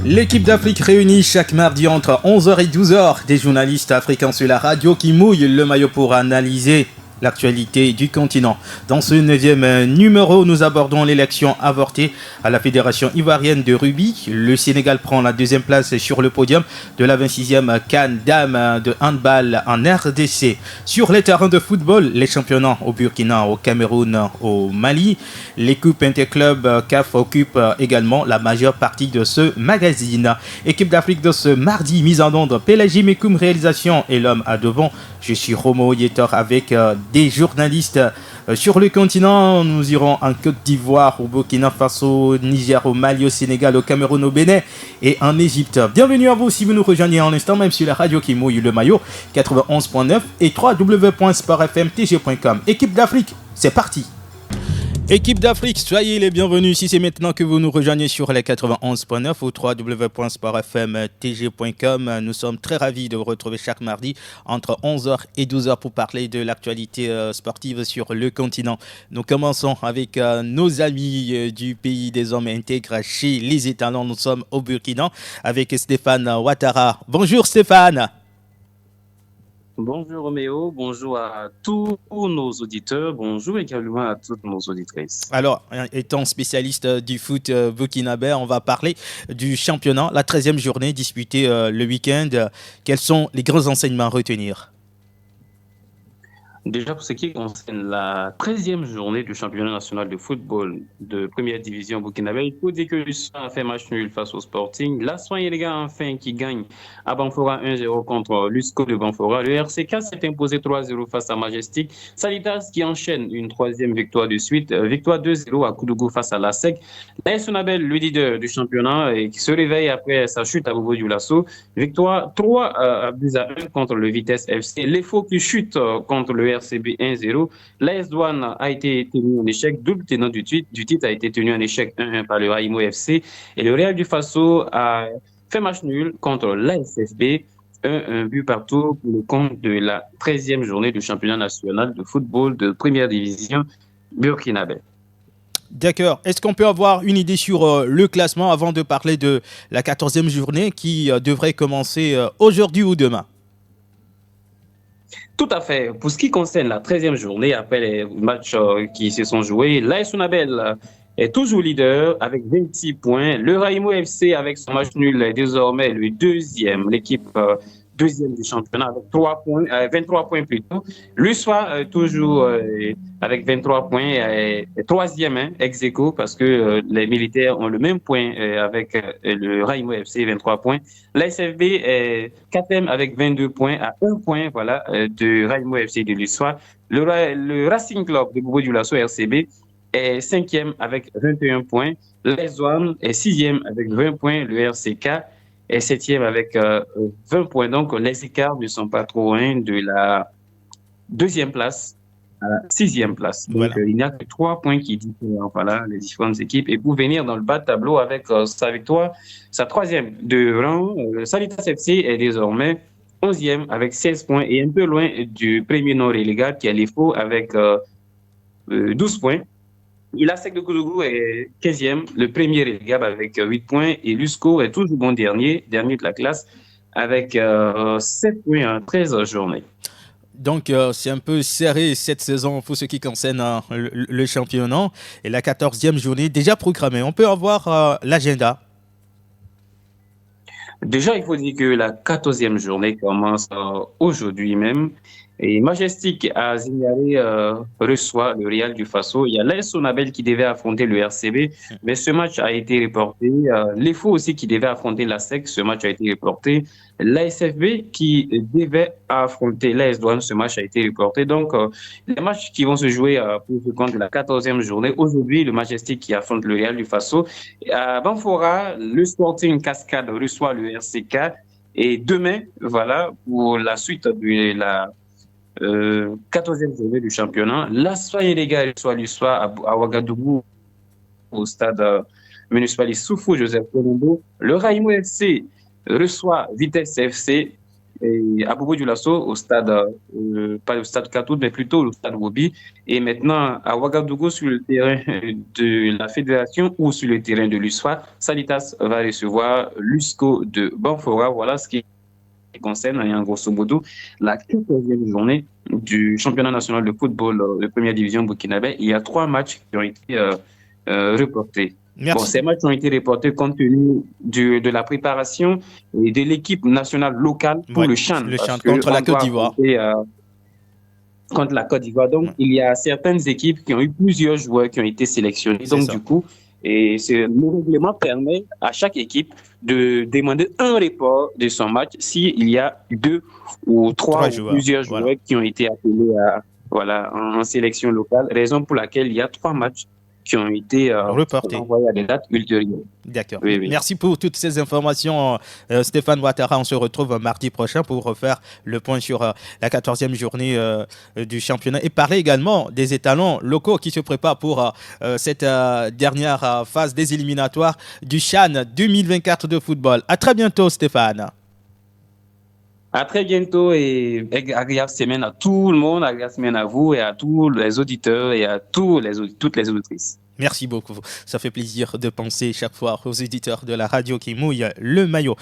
L'équipe d'Afrique réunit chaque mardi entre 11h et 12h des journalistes africains sur la radio qui mouillent le maillot pour analyser l'actualité du continent. Dans ce 9e numéro, nous abordons l'élection avortée à la Fédération ivoirienne de rugby. Le Sénégal prend la deuxième place sur le podium de la 26e CAN Dames de handball en RDC. Sur les terrains de football, les championnats au Burkina, au Cameroun, au Mali. Les coupes interclubs CAF occupent également la majeure partie de ce magazine. Équipe d'Afrique de ce mardi, mise en onde, Pélagie Mekoum, réalisation et l'homme à devant. Je suis Romo Yetor avec des journalistes sur le continent. Nous irons en Côte d'Ivoire, au Burkina Faso, au Niger, au Mali, au Sénégal, au Cameroun, au Bénin et en Égypte. Bienvenue à vous si vous nous rejoignez en instant, même sur la radio qui mouille le maillot, 91.9 et www.sportfmtg.com. Équipe d'Afrique, c'est parti! Équipe d'Afrique, soyez les bienvenus si c'est maintenant que vous nous rejoignez sur les 91.9 ou www.sportfmtg.com. Nous sommes très ravis de vous retrouver chaque mardi entre 11h et 12h pour parler de l'actualité sportive sur le continent. Nous commençons avec nos amis du pays des hommes intègres chez les étalons. Nous sommes au Burkina avec Stéphane Ouattara. Bonjour Stéphane. Bonjour Roméo, bonjour à tous nos auditeurs, bonjour également à toutes nos auditrices. Alors, étant spécialiste du foot burkinabé, on va parler du championnat, la 13e journée disputée le week-end. Quels sont les grands enseignements à retenir ? Déjà, pour ce qui concerne la 13e journée du championnat national de football de première division burkinabé, il faut dire que l'USMA a fait match nul face au Sporting. La Soigne, les gars, enfin, qui gagne à Banfora 1-0 contre l'USCO de Banfora. Le RCK s'est imposé 3-0 face à Majestic. Salitas qui enchaîne une troisième victoire de suite. Victoire 2-0 à Koudougou face à la SEC. L'AS Sonabel, le leader du championnat, et qui se réveille après sa chute à Bobo-Dioulasso. Victoire 3-1 contre le Vitesse FC. Les Faux qui chutent contre le RCB 1-0. L'AS Douane a été tenu en échec. Double tenant du titre a été tenu en échec 1-1 par le Raimo FC. Et le Real du Faso a fait match nul contre l'ASFB. Un but partout pour le compte de la 13e journée du championnat national de football de première division burkinabé. D'accord. Est-ce qu'on peut avoir une idée sur le classement avant de parler de la 14e journée qui devrait commencer aujourd'hui ou demain ? Tout à fait. Pour ce qui concerne la 13e journée, après les matchs qui se sont joués, l'AS Sonabel est toujours leader avec 26 points. Le Raimo FC, avec son match nul, est désormais le deuxième, l'équipe deuxième du championnat avec 23 points plutôt. L'USFA toujours avec 23 points, troisième ex aequo parce que les militaires ont le même point avec le Raimo FC, 23 points. L'ASFB est quatrième avec 22 points à 1 point voilà, de Raimo FC de l'USFA. Le Racing Club de Bobo-Dioulasso RCB est cinquième avec 21 points. L'AS Douanes est sixième avec 20 points. Le RCK est septième avec 20 points. Donc, les écarts ne sont pas trop loin de la deuxième place à la sixième place. Donc, voilà. Il n'y a que 3 points qui diffèrent voilà, les différentes équipes. Et pour venir dans le bas de tableau avec sa victoire, sa troisième de rang, Salitas FC est désormais 11e avec 16 points et un peu loin du premier non relégable qui est l'IFO avec 12 points. La SEC de Koudougou est 15e, le premier relégable avec 8 points et l'USCO est toujours bon dernier de la classe avec 7 points en 13 journées. Donc, c'est un peu serré cette saison pour ce qui concerne le championnat et la 14e journée déjà programmée. On peut avoir l'agenda. Déjà, il faut dire que la 14e journée commence aujourd'hui même. Et Majestic à Zignaré reçoit le Real du Faso. Il y a l'AS Sonabel qui devait affronter le RCB, mais ce match a été reporté. Les Faux aussi qui devaient affronter la SEC, ce match a été reporté. L'ASFB qui devait affronter l'AS Douanes, ce match a été reporté. Donc, les matchs qui vont se jouer pour le compte de la 14e journée. Aujourd'hui, le Majestic qui affronte le Real du Faso. À Banfora, le Sporting Cascade reçoit le RCK. Et demain, voilà, pour la suite de la 14e journée du championnat, la Soye les gars reçoit l'USFA à Ouagadougou au stade municipal Soufou Joseph Colombo. Le Raimo FC reçoit Vitesse FC et à Bobo Dioulasso au stade, pas au stade Katoud, mais plutôt au stade Wobi. Et maintenant, à Ouagadougou, sur le terrain de la fédération ou sur le terrain de l'USFA, Sanitas va recevoir l'USCO de Banfora. Voilà ce qui concerne, en grosso modo, la 14e journée du championnat national de football de première division burkinabé. Il y a 3 matchs qui ont été reportés. Bon, Merci. ces matchs ont été reportés compte tenu de la préparation et de l'équipe nationale locale pour Ouais, le CHAN, le parce chant contre la qu'on Côte doit d'Ivoire. affronter contre la Côte d'Ivoire. Donc, Ouais, il y a certaines équipes qui ont eu plusieurs joueurs qui ont été sélectionnés. c'est Donc, ça. du coup, le règlement permet à chaque équipe de demander un report de son match s'il y a 2 ou 3 3 ou joueurs. plusieurs Voilà. joueurs qui ont été appelés en sélection locale, raison pour laquelle il y a 3 matchs qui ont été Reporté. envoyés à des dates ultérieures. D'accord. Oui, oui. Merci pour toutes ces informations, Stéphane Ouattara. On se retrouve mardi prochain pour refaire le point sur la 14e journée du championnat et parler également des étalons locaux qui se préparent pour cette dernière phase des éliminatoires du CHAN 2024 de football. À très bientôt, Stéphane. À très bientôt et agréable semaine à tout le monde, agréable semaine à vous et à tous les auditeurs et à toutes les auditrices. Merci beaucoup. Ça fait plaisir de penser chaque fois aux éditeurs de la radio qui mouillent le maillot.